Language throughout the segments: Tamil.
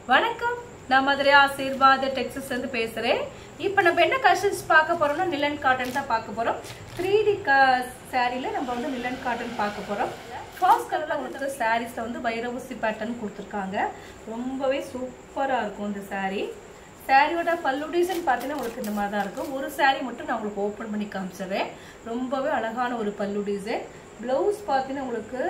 வணக்கம், நான் மதுரை ஆசீர்வாத டெக்ஸஸ் இருந்து பேசுறேன். இப்போ நம்ம என்ன கலெக்ஷன்ஸ் பார்க்க போறோம்னா நிலன் காட்டன் தான் பார்க்க போறோம். 3D சாரியில நம்ம வந்து நிலன் காட்டன் பார்க்க போறோம். ஃபர்ஸ்ட் கலர்ல உங்களுக்கு சாரீஸ்ல வந்து வைரவுசி பேட்டர்ன் கொடுத்துருக்காங்க. ரொம்பவே சூப்பரா இருக்கும் இந்த சாரி. சாரியோட பல்லு டிசைன் பார்த்தீங்கன்னா உங்களுக்கு இந்த மாதிரி தான் இருக்கும். ஒரு சாரி மட்டும் நான் உங்களுக்கு ஓப்பன் பண்ணி காமிச்சிடுறேன். ரொம்பவே அழகான ஒரு பல்லு டிசைன். பிளவுஸ் பார்த்தீங்கன்னா உங்களுக்கு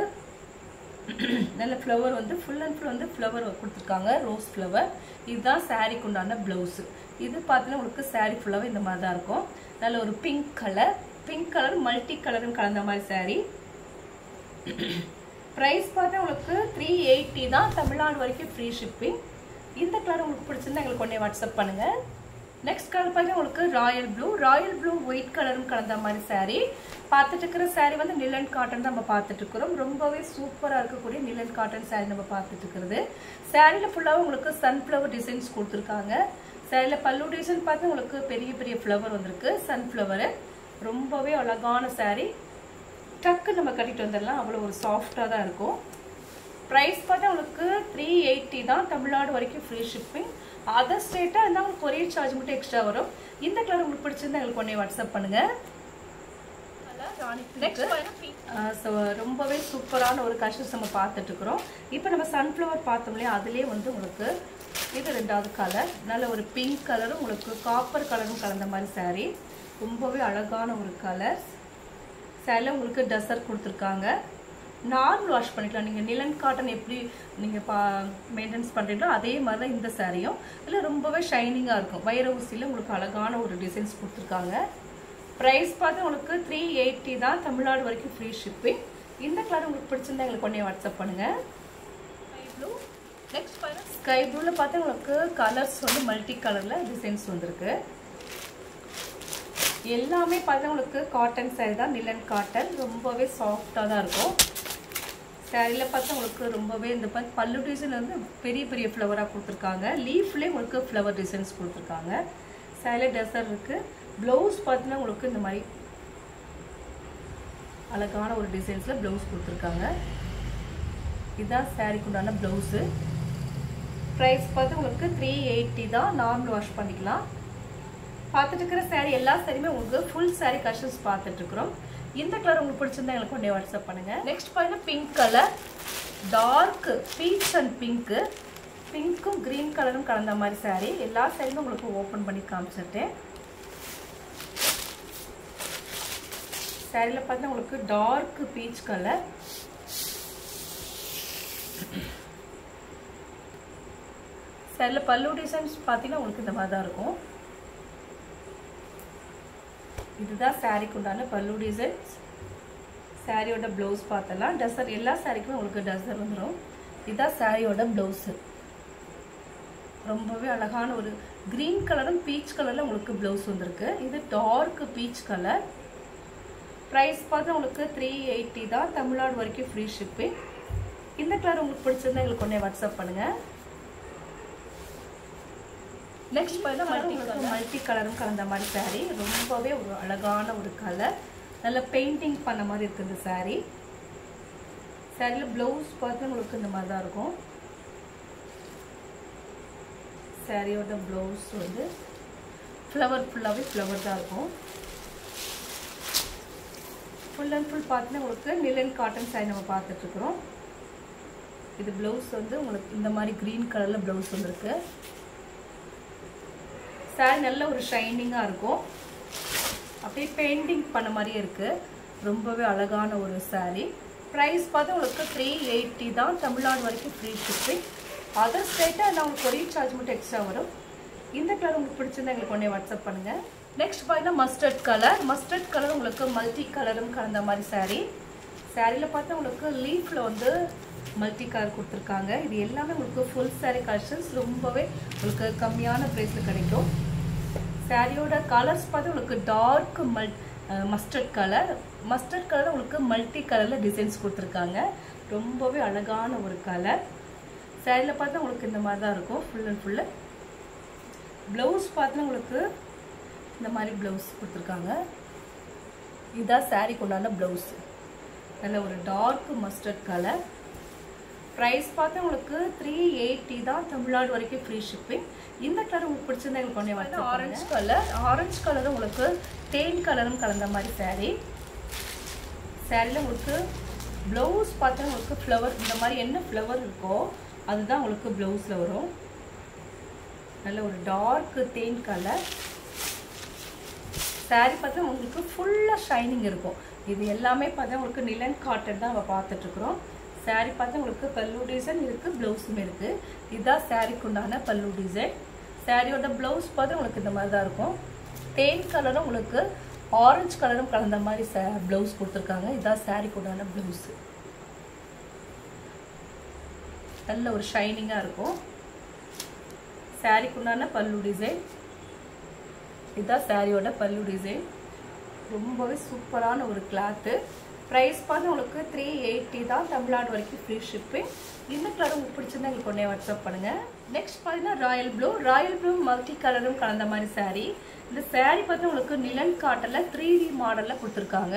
நல்ல ஃப்ளவர் வந்து ஃபுல் அண்ட் ஃபுல் வந்து ஃப்ளவர் கொடுத்துருக்காங்க, ரோஸ் ஃப்ளவர். இதுதான் சாரிக்கு உண்டான பிளவுஸ். இது பார்த்தீங்கன்னா உங்களுக்கு சாரி ஃபுல்லாகவே இந்த மாதிரி தான் இருக்கும். நல்ல ஒரு பிங்க் கலர் மல்டி கலரும் கலந்த மாதிரி சாரி. ப்ரைஸ் பார்த்தா உங்களுக்கு 380 தான். தமிழ்நாடு வரைக்கும் ஃப்ரீ ஷிப்பிங். இந்த கலர் உங்களுக்கு பிடிச்சிருந்தா எங்களுக்கு உடனே வாட்ஸ்அப் பண்ணுங்க. நெக்ஸ்ட் கலர் பார்த்தா உங்களுக்கு ராயல் ப்ளூ ஒயிட் கலரும் கலந்த மாதிரி சாரி. பார்த்துட்டு இருக்கிற சாரி வந்து நிலன் காட்டன் தான் நம்ம பார்த்துட்டு இருக்கிறோம். ரொம்பவே சூப்பராக இருக்கக்கூடிய நிலன் காட்டன் சாரி நம்ம பார்த்துட்டு இருக்கிறது. சாரியில் ஃபுல்லாக உங்களுக்கு சன்ஃப்ளவர் டிசைன்ஸ் கொடுத்துருக்காங்க. சாரியில் பல்லு டிசைன் பார்த்து உங்களுக்கு பெரிய பெரிய ஃப்ளவர் வந்திருக்கு, சன்ஃப்ளவர். ரொம்பவே அழகான சாரி. டக்கு நம்ம கட்டிட்டு வந்துடலாம், அவ்வளோ ஒரு சாஃப்டாக தான் இருக்கும். ப்ரைஸ் பார்த்தா உங்களுக்கு 380 தான். தமிழ்நாடு வரைக்கும் ஃப்ரீ ஷிப்பிங். அதர் ஸ்டேட்டாக இருந்தால் உங்களுக்கு கொரியர் சார்ஜ் மட்டும் எக்ஸ்ட்ரா வரும். இந்த கலர் உங்களுக்கு பிடிச்சிருந்தா எங்களுக்கு உடனே வாட்ஸ்அப் பண்ணுங்க. ரொம்பவே சூப்பரான ஒரு கலெக்ஷன்ஸ் நம்ம பார்த்துட்டு இருக்கிறோம். இப்போ நம்ம சன்ஃப்ளவர் பார்த்தோம் இல்லையா, அதுலேயே வந்து உங்களுக்கு இது ரெண்டாவது கலர். நல்ல ஒரு பிங்க் கலரும் உங்களுக்கு காப்பர் கலரும் கலந்த மாதிரி சாரி. ரொம்பவே அழகான ஒரு கலர். சாரியில் உங்களுக்கு டசர் கொடுத்துருக்காங்க. நார்மல் வாஷ் பண்ணிக்கலாம். நீங்கள் நிலன் காட்டன் எப்படி நீங்கள் மெயின்டெனன்ஸ் பண்ணுறீங்களோ அதே மாதிரி தான் இந்த சாரியும். இதில் ரொம்பவே ஷைனிங்காக இருக்கும். வைர ஊசியில் உங்களுக்கு அழகான ஒரு டிசைன்ஸ் கொடுத்துருக்காங்க. ப்ரைஸ் பார்த்து உங்களுக்கு 380 தான். தமிழ்நாடு வரைக்கும் ஃப்ரீ ஷிப்பிங். இந்த கலர் உங்களுக்கு பிடிச்சிருந்தா எங்களுக்கு உடனே வாட்ஸ்அப் பண்ணுங்கள். நெக்ஸ்ட் ஸ்கை ப்ளூவில் பார்த்து உங்களுக்கு கலர்ஸ் வந்து மல்டி கலரில் டிசைன்ஸ் வந்திருக்கு. எல்லாமே பார்த்தா உங்களுக்கு காட்டன் சாரி தான், நிலன் காட்டன். ரொம்பவே சாஃப்டாக தான் இருக்கும். சாரியில் பார்த்தா உங்களுக்கு ரொம்பவே இந்த பல்லு டிசைன் வந்து பெரிய பெரிய ஃப்ளவராக கொடுத்துருக்காங்க. லீஃப்லேயே உங்களுக்கு ஃப்ளவர் டிசைன்ஸ் கொடுத்துருக்காங்க. சாரியில் டசர் இருக்குது. ப்ளவுஸ் பார்த்தீங்கன்னா உங்களுக்கு இந்த மாதிரி அழகான ஒரு டிசைன்ஸில் ப்ளவுஸ் கொடுத்துருக்காங்க. இதுதான் சாரிக்கு உண்டான ப்ளவுஸு. ப்ரைஸ் பார்த்து உங்களுக்கு 380 தான். நார்மல் வாஷ் பண்ணிக்கலாம். பார்த்துட்டு இருக்கிற சாரி எல்லா சாரியுமே உங்களுக்கு ஃபுல் சாரி கலெக்ஷன்ஸ் பார்த்துட்டு இருக்கிறோம். இந்த கலர் உங்களுக்கு பிடிச்சிருந்தா எங்களுக்கு உடனே வாட்ஸ்அப் பண்ணுங்க. நெக்ஸ்ட் பார்த்தீங்கன்னா pink colour, dark peach and பிங்க்கும் கிரீன் கலரும் கலந்த மாதிரி சாரி. எல்லா சாரியுமே உங்களுக்கு ஓப்பன் பண்ணி காமிச்சிட்டேன். சாரியில் பார்த்தீங்கன்னா உங்களுக்கு டார்க் பீச் கலர், சாரியில் பல்லு டிசைன்ஸ் பார்த்தீங்கன்னா உங்களுக்கு இந்த மாதிரி தான் இருக்கும். இதுதான் சாரிக்கு உண்டான பல்லு டிசைன்ஸ். சாரியோட ப்ளவுஸ் பார்த்தலாம். டசர் எல்லா சாரிக்குமே உங்களுக்கு டசர் வந்துடும். இதுதான் சாரியோட ப்ளவுஸு. ரொம்பவே அழகான ஒரு கிரீன் கலரும் பீச் கலரில் உங்களுக்கு ப்ளவுஸ் வந்திருக்கு. இது டார்க் பீச் கலர். ப்ரைஸ் பார்த்தா உங்களுக்கு 380 தான். தமிழ்நாடு வரைக்கும் ஃப்ரீ ஷிப்பிங். இந்த கலர் உங்களுக்கு பிடிச்சிருந்தா எங்களுக்கு உடனே வாட்ஸ்அப் பண்ணுங்கள். நெக்ஸ்ட் பார்த்தா மல்டி கலரும் கலந்த மாதிரி சாரி. ரொம்பவே ஒரு அழகான ஒரு கலர். நல்ல பெயிண்டிங் பண்ண மாதிரி இருக்குது இந்த சாரி. சாரியில் ப்ளவுஸ் பார்த்து உங்களுக்கு இந்த மாதிரி தான் இருக்கும். சாரியோட ப்ளவுஸ் வந்து ஃபுல்லாகவே ஃப்ளவர் தான் இருக்கும். ஃபுல் அண்ட் ஃபுல் பார்த்தீங்கன்னா உங்களுக்கு நிலன் காட்டன் சாரி நம்ம பார்த்துட்ருக்குறோம். இது ப்ளவுஸ் வந்து உங்களுக்கு இந்த மாதிரி க்ரீன் கலரில் ப்ளவுஸ் வந்துருக்கு. சாரி நல்ல ஒரு ஷைனிங்காக இருக்கும். அப்படியே பெயிண்டிங் பண்ண மாதிரியே இருக்குது. ரொம்பவே அழகான ஒரு சாரி. ப்ரைஸ் பார்த்து உங்களுக்கு 380 தான். தமிழ்நாடு வரைக்கும் ஃப்ரீ ஷிப்பிங். அதர் ஸ்டேட்டாக நான் உங்களுக்கு கொரியர் சார்ஜ் மட்டும் எக்ஸ்ட்ரா வரும். இந்த கலர் உங்களுக்கு பிடிச்சிருந்தா எங்களுக்கு உடனே வாட்ஸ்அப் பண்ணுங்கள். நெக்ஸ்ட் பார்த்தீங்கன்னா மஸ்டர்ட் கலர் உங்களுக்கு மல்டி கலரும் கலந்த மாதிரி சாரி. சாரியில் பார்த்தா உங்களுக்கு லீஃபில் வந்து மல்டி கலர் கொடுத்துருக்காங்க. இது எல்லாமே உங்களுக்கு ஃபுல் சாரி கலெக்ஷன்ஸ். ரொம்பவே உங்களுக்கு கம்மியான ப்ரைஸில் கிடைக்கும். சாரியோட கலர்ஸ் பார்த்து உங்களுக்கு டார்க் மஸ்டர்ட் கலர் உங்களுக்கு மல்டி கலரில் டிசைன்ஸ் கொடுத்துருக்காங்க. ரொம்பவே அழகான ஒரு கலர். சாரியில் பார்த்தா உங்களுக்கு இந்த மாதிரி தான் இருக்கும் ஃபுல் அண்ட் ஃபுல்லு. ப்ளவுஸ் பார்த்தா உங்களுக்கு இந்த மாதிரி ப்ளவுஸ் கொடுத்துருக்காங்க. இதுதான் சாரிக்கு உண்டான ப்ளவுஸ். நல்ல ஒரு டார்க் மஸ்டர்ட் கலர். ப்ரைஸ் பார்த்து உங்களுக்கு 380 தான், தமிழ்நாடு வரைக்கும் ஃப்ரீ ஷிப்பிங். இந்த கலர் உங்களுக்கு பிடிச்சிருந்தா எங்களுக்கு கொண்டே வந்து ஆரஞ்சு கலர் உங்களுக்கு தேன் கலரும் கலந்த மாதிரி சாரியில் உங்களுக்கு ப்ளவுஸ் பார்த்தா உங்களுக்கு ஃப்ளவர் இந்த மாதிரி என்ன ஃப்ளவர் இருக்கோ அதுதான் உங்களுக்கு ப்ளவுஸில் வரும். நல்ல ஒரு டார்க் தேன் கலர் சாரி பார்த்தா உங்களுக்கு ஃபுல்லாக ஷைனிங் இருக்கும். இது எல்லாமே பார்த்தா உங்களுக்கு நிலன் காட்டன் தான் நம்ம பார்த்துட்ருக்குறோம். சாரி பார்த்தா உங்களுக்கு பல்லு டிசைன் இருக்குது, ப்ளவுஸுமே இருக்குது. இதுதான் சாரிக்கு உண்டான பல்லு டிசைன். சாரியோட ப்ளவுஸ் பார்த்தா உங்களுக்கு இந்த மாதிரி தான் இருக்கும். தேன் கலரும் உங்களுக்கு ஆரஞ்சு கலரும் கலந்த மாதிரி ப்ளவுஸ் கொடுத்துருக்காங்க. இதுதான் சாரிக்கு உண்டான ப்ளவுஸு. நல்ல ஒரு ஷைனிங்காக இருக்கும். சாரிக்கு உண்டான பல்லு டிசைன். இதுதான் சாரியோட பல்லு டிசைன். ரொம்பவே சூப்பரான ஒரு கிளாத்து. ப்ரைஸ் பார்த்து உங்களுக்கு 380 தான், தமிழ்நாடு வரைக்கும் ஃப்ரீ ஷிப்பிங். இந்த கலர் உங்களுக்கு பிடிச்சிருந்தா எங்களுக்கு உடனே வாட்ஸ்அப் பண்ணுங்கள். நெக்ஸ்ட் பார்த்தீங்கன்னா ராயல் ப்ளூ மல்டி கலரும் கலந்த மாதிரி சாரீ. இந்த சாரீ பார்த்து உங்களுக்கு நிலன் காட்டனில் 3D மாடலில் கொடுத்துருக்காங்க.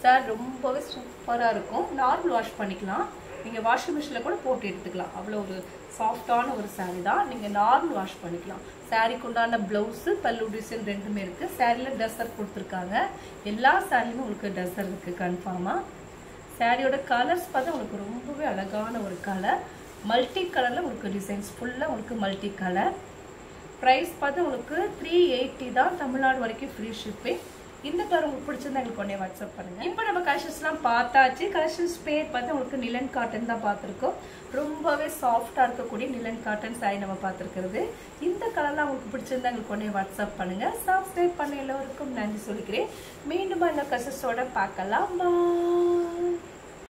சார் ரொம்பவே சூப்பராக இருக்கும். நார்மல் வாஷ் பண்ணிக்கலாம், நீங்கள் வாஷிங் மிஷினில் கூட போட்டு எடுத்துக்கலாம். அவ்வளோ ஒரு சாஃப்டான ஒரு சாரீ தான், நீங்கள் நார்மல் வாஷ் பண்ணிக்கலாம். சாரீக்கு உண்டான ப்ளவுஸு பல்லு டிசைன் ரெண்டுமே இருக்குது. சாரியில் டசர் கொடுத்துருக்காங்க. எல்லா சாரிலுமே உங்களுக்கு டசர் இருக்குது கன்ஃபார்மாக. சாரியோட கலர்ஸ் பார்த்தா உங்களுக்கு ரொம்பவே அழகான ஒரு கலர். மல்டி கலரில் உங்களுக்கு டிசைன்ஸ் ஃபுல்லாக உங்களுக்கு மல்டி கலர். ப்ரைஸ் பார்த்து உங்களுக்கு 380 தான், தமிழ்நாடு வரைக்கும் ஃப்ரீ ஷிப்பிங். இந்த கலர் உங்களுக்கு பிடிச்சிருந்தா எங்களுக்கு உடனே வாட்ஸ்அப் பண்ணுங்கள். இப்போ நம்ம கலெக்ஷன்ஸ்லாம் பார்த்தாச்சு. கலெக்ஷன்ஸ் பேர் பார்த்து உங்களுக்கு நிலன் காட்டன் தான் பார்த்துருக்கோம். ரொம்பவே சாஃப்டாக இருக்கக்கூடிய நிலன் காட்டன் சாரி நம்ம பார்த்துருக்கிறது. இந்த கலர்லாம் உங்களுக்கு பிடிச்சிருந்தா எங்களுக்கு உடனே வாட்ஸ்அப் பண்ணுங்கள். சப்ஸ்கிரைப் பண்ண எல்லோருக்கும் நன்றி சொல்லிக்கிறேன். மீண்டும் இந்த கலெக்ஷன்ஸோட பார்க்கலாம். பாய்.